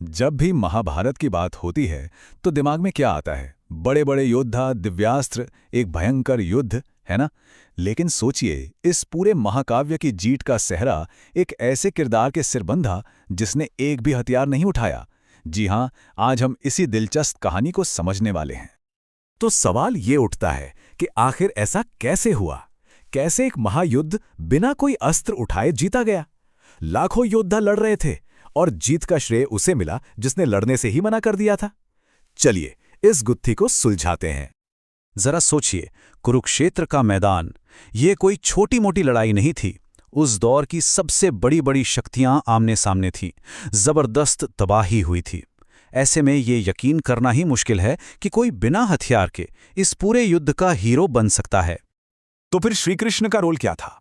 जब भी महाभारत की बात होती है तो दिमाग में क्या आता है? बड़े बड़े योद्धा, दिव्यास्त्र, एक भयंकर युद्ध, है ना? लेकिन सोचिए, इस पूरे महाकाव्य की जीत का सेहरा एक ऐसे किरदार के सिर बंधा जिसने एक भी हथियार नहीं उठाया। जी हां, आज हम इसी दिलचस्प कहानी को समझने वाले हैं। तो सवाल ये उठता है कि आखिर ऐसा कैसे हुआ? कैसे एक महायुद्ध बिना कोई अस्त्र उठाए जीता गया? लाखों योद्धा लड़ रहे थे और जीत का श्रेय उसे मिला जिसने लड़ने से ही मना कर दिया था। चलिए इस गुत्थी को सुलझाते हैं। जरा सोचिए, कुरुक्षेत्र का मैदान, ये कोई छोटी मोटी लड़ाई नहीं थी। उस दौर की सबसे बड़ी बड़ी शक्तियां आमने सामने थीं। जबरदस्त तबाही हुई थी। ऐसे में ये यकीन करना ही मुश्किल है कि कोई बिना हथियार के इस पूरे युद्ध का हीरो बन सकता है। तो फिर श्री कृष्ण का रोल क्या था?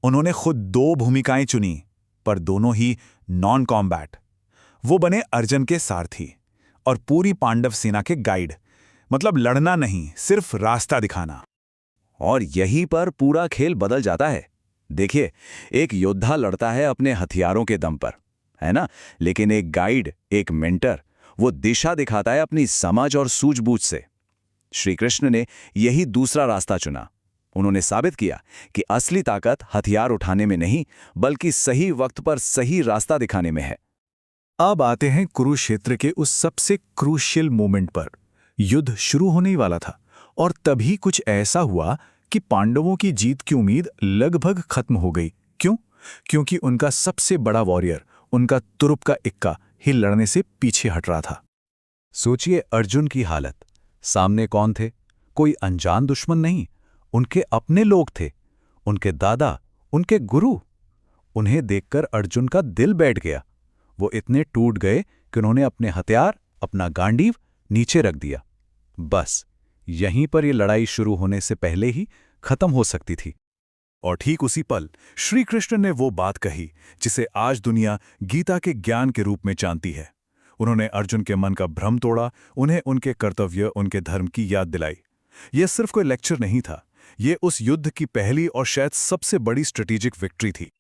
उन्होंने खुद दो भूमिकाएं चुनी, पर दोनों ही नॉन कॉम्बैट। वो बने अर्जुन के सारथी और पूरी पांडव सेना के गाइड। मतलब लड़ना नहीं, सिर्फ रास्ता दिखाना। और यहीं पर पूरा खेल बदल जाता है। देखिए, एक योद्धा लड़ता है अपने हथियारों के दम पर, है ना? लेकिन एक गाइड, एक मेंटर, वो दिशा दिखाता है अपनी समझ और सूझबूझ से। श्री कृष्ण ने यही दूसरा रास्ता चुना। उन्होंने साबित किया कि असली ताकत हथियार उठाने में नहीं, बल्कि सही वक्त पर सही रास्ता दिखाने में है। अब आते हैं कुरुक्षेत्र के उस सबसे क्रूशियल मोमेंट पर। युद्ध शुरू होने ही वाला था और तभी कुछ ऐसा हुआ कि पांडवों की जीत की उम्मीद लगभग खत्म हो गई। क्यों? क्योंकि उनका सबसे बड़ा वॉरियर, उनका तुरुप का इक्का ही लड़ने से पीछे हट रहा था। सोचिए अर्जुन की हालत। सामने कौन थे? कोई अनजान दुश्मन नहीं, उनके अपने लोग थे, उनके दादा, उनके गुरु। उन्हें देखकर अर्जुन का दिल बैठ गया। वो इतने टूट गए कि उन्होंने अपने हथियार, अपना गांडीव नीचे रख दिया। बस यहीं पर यह लड़ाई शुरू होने से पहले ही खत्म हो सकती थी। और ठीक उसी पल श्री कृष्ण ने वो बात कही जिसे आज दुनिया गीता के ज्ञान के रूप में जानती है। उन्होंने अर्जुन के मन का भ्रम तोड़ा, उन्हें उनके कर्तव्य, उनके धर्म की याद दिलाई। यह सिर्फ कोई लेक्चर नहीं था, ये उस युद्ध की पहली और शायद सबसे बड़ी स्ट्रेटेजिक विक्ट्री थी।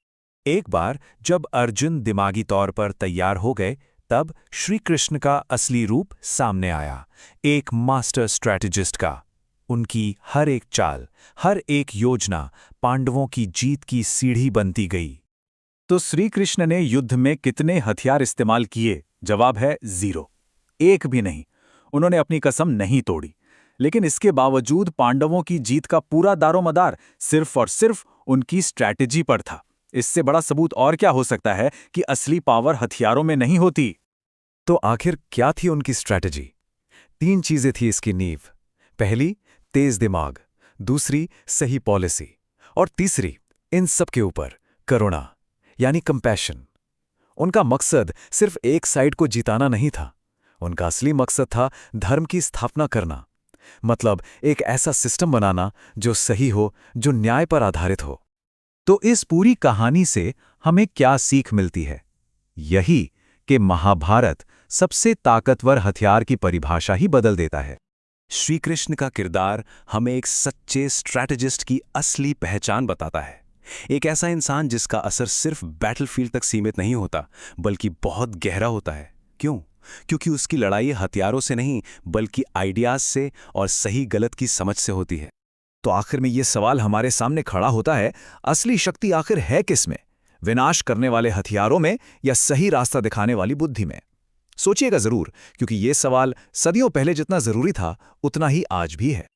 एक बार जब अर्जुन दिमागी तौर पर तैयार हो गए, तब श्री कृष्ण का असली रूप सामने आया, एक मास्टर स्ट्रैटेजिस्ट का। उनकी हर एक चाल, हर एक योजना पांडवों की जीत की सीढ़ी बनती गई। तो श्री कृष्ण ने युद्ध में कितने हथियार इस्तेमाल किए? जवाब है 0, एक भी नहीं। उन्होंने अपनी कसम नहीं तोड़ी। लेकिन इसके बावजूद पांडवों की जीत का पूरा दारोमदार सिर्फ और सिर्फ उनकी स्ट्रैटेजी पर था। इससे बड़ा सबूत और क्या हो सकता है कि असली पावर हथियारों में नहीं होती। तो आखिर क्या थी उनकी स्ट्रैटेजी? 3 चीजें थी इसकी नींव। पहली, तेज दिमाग। दूसरी, सही पॉलिसी। और तीसरी, इन सब के ऊपर करुणा, यानी कंपैशन। उनका मकसद सिर्फ एक साइड को जिताना नहीं था। उनका असली मकसद था धर्म की स्थापना करना। मतलब एक ऐसा सिस्टम बनाना जो सही हो, जो न्याय पर आधारित हो। तो इस पूरी कहानी से हमें क्या सीख मिलती है? यही कि महाभारत सबसे ताकतवर हथियार की परिभाषा ही बदल देता है। श्री कृष्ण का किरदार हमें एक सच्चे स्ट्रैटेजिस्ट की असली पहचान बताता है। एक ऐसा इंसान जिसका असर सिर्फ बैटलफील्ड तक सीमित नहीं होता, बल्कि बहुत गहरा होता है। क्यों? क्योंकि उसकी लड़ाई हथियारों से नहीं, बल्कि आइडियाज से और सही गलत की समझ से होती है। तो आखिर में ये सवाल हमारे सामने खड़ा होता है, असली शक्ति आखिर है किसमें? विनाश करने वाले हथियारों में या सही रास्ता दिखाने वाली बुद्धि में? सोचिएगा जरूर, क्योंकि ये सवाल सदियों पहले जितना जरूरी था, उतना ही आज भी है।